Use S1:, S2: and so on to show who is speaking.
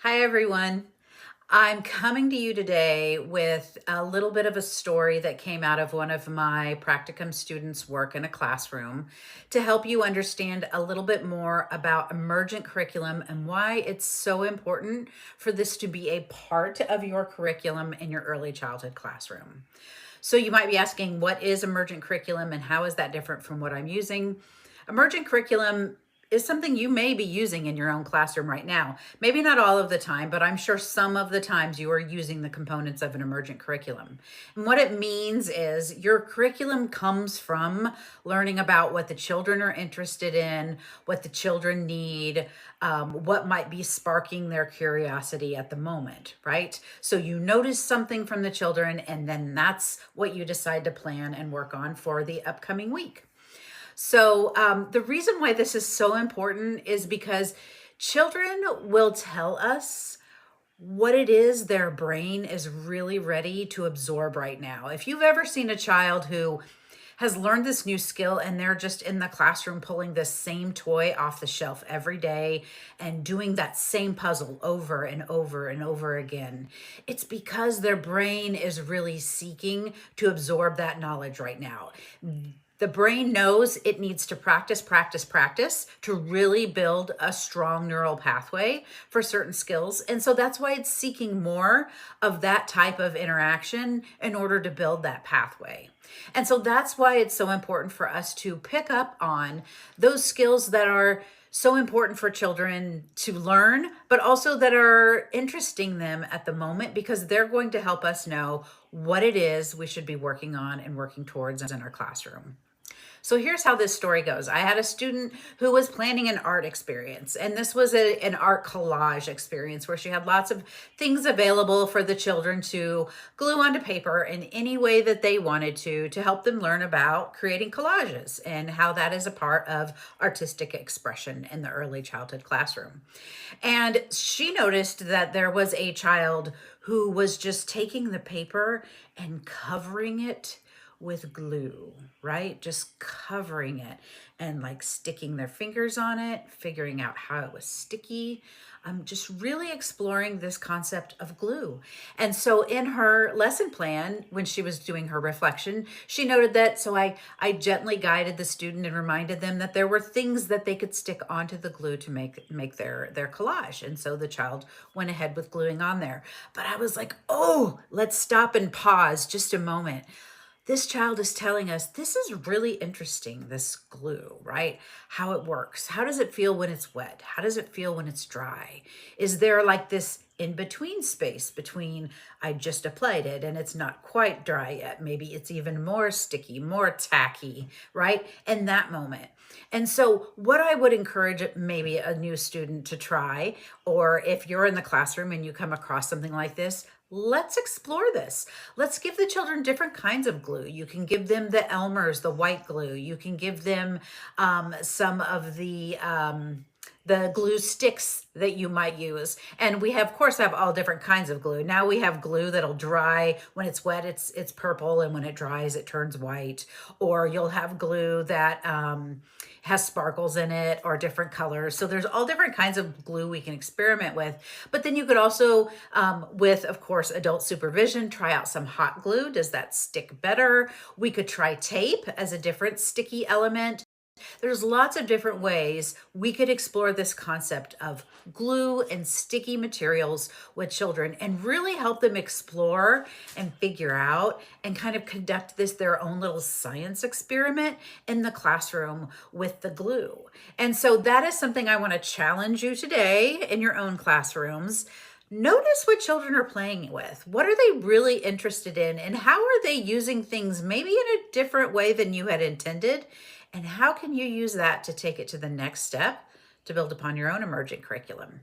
S1: Hi, everyone. I'm coming to you today with a little bit of a story that came out of one of my practicum students' work in a classroom to help you understand a little bit more about emergent curriculum and why it's so important for this to be a part of your curriculum in your early childhood classroom. So you might be asking, what is emergent curriculum and how is that different from what I'm using? Emergent curriculum is something you may be using in your own classroom right now. Maybe not all of the time, but I'm sure some of the times you are using the components of an emergent curriculum. And what it means is your curriculum comes from learning about what the children are interested in, what the children need, what might be sparking their curiosity at the moment, right? So you notice something from the children, and then that's what you decide to plan and work on for the upcoming week. So the reason why this is so important is because children will tell us what it is their brain is really ready to absorb right now. If you've ever seen a child who has learned this new skill and they're just in the classroom pulling this same toy off the shelf every day and doing that same puzzle over and over and over again, it's because their brain is really seeking to absorb that knowledge right now. The brain knows it needs to practice, practice, practice to really build a strong neural pathway for certain skills. And so that's why it's seeking more of that type of interaction in order to build that pathway. And so that's why it's so important for us to pick up on those skills that are so important for children to learn, but also that are interesting them at the moment, because they're going to help us know what it is we should be working on and working towards in our classroom. So here's how this story goes. I had a student who was planning an art experience, and this was an art collage experience where she had lots of things available for the children to glue onto paper in any way that they wanted to help them learn about creating collages and how that is a part of artistic expression in the early childhood classroom. And she noticed that there was a child who was just taking the paper and covering it with glue, right? Just covering it and like sticking their fingers on it, figuring out how it was sticky. Just really exploring this concept of glue. And so in her lesson plan, when she was doing her reflection, she noted that, so I gently guided the student and reminded them that there were things that they could stick onto the glue to make their collage. And so the child went ahead with gluing on there. But I was like, oh, let's stop and pause just a moment. This child is telling us this is really interesting, this glue, right? How it works. How does it feel when it's wet? How does it feel when it's dry? Is there like this in-between space between I just applied it and it's not quite dry yet? Maybe it's even more sticky, more tacky, right? In that moment. And so what I would encourage maybe a new student to try, or if you're in the classroom and you come across something like this, let's explore this. Let's give the children different kinds of glue. You can give them the Elmer's, the white glue. You can give them some of the glue sticks that you might use. And we have, of course, have all different kinds of glue. Now we have glue that'll dry. When it's wet, it's purple, and when it dries, it turns white. Or you'll have glue that has sparkles in it or different colors. So there's all different kinds of glue we can experiment with. But then you could also, with, of course, adult supervision, try out some hot glue. Does that stick better? We could try tape as a different sticky element. There's lots of different ways we could explore this concept of glue and sticky materials with children and really help them explore and figure out and kind of conduct their own little science experiment in the classroom with the glue. And so that is something I want to challenge you today in your own classrooms. Notice what children are playing with. What are they really interested in? And how are they using things maybe in a different way than you had intended? And how can you use that to take it to the next step to build upon your own emergent curriculum?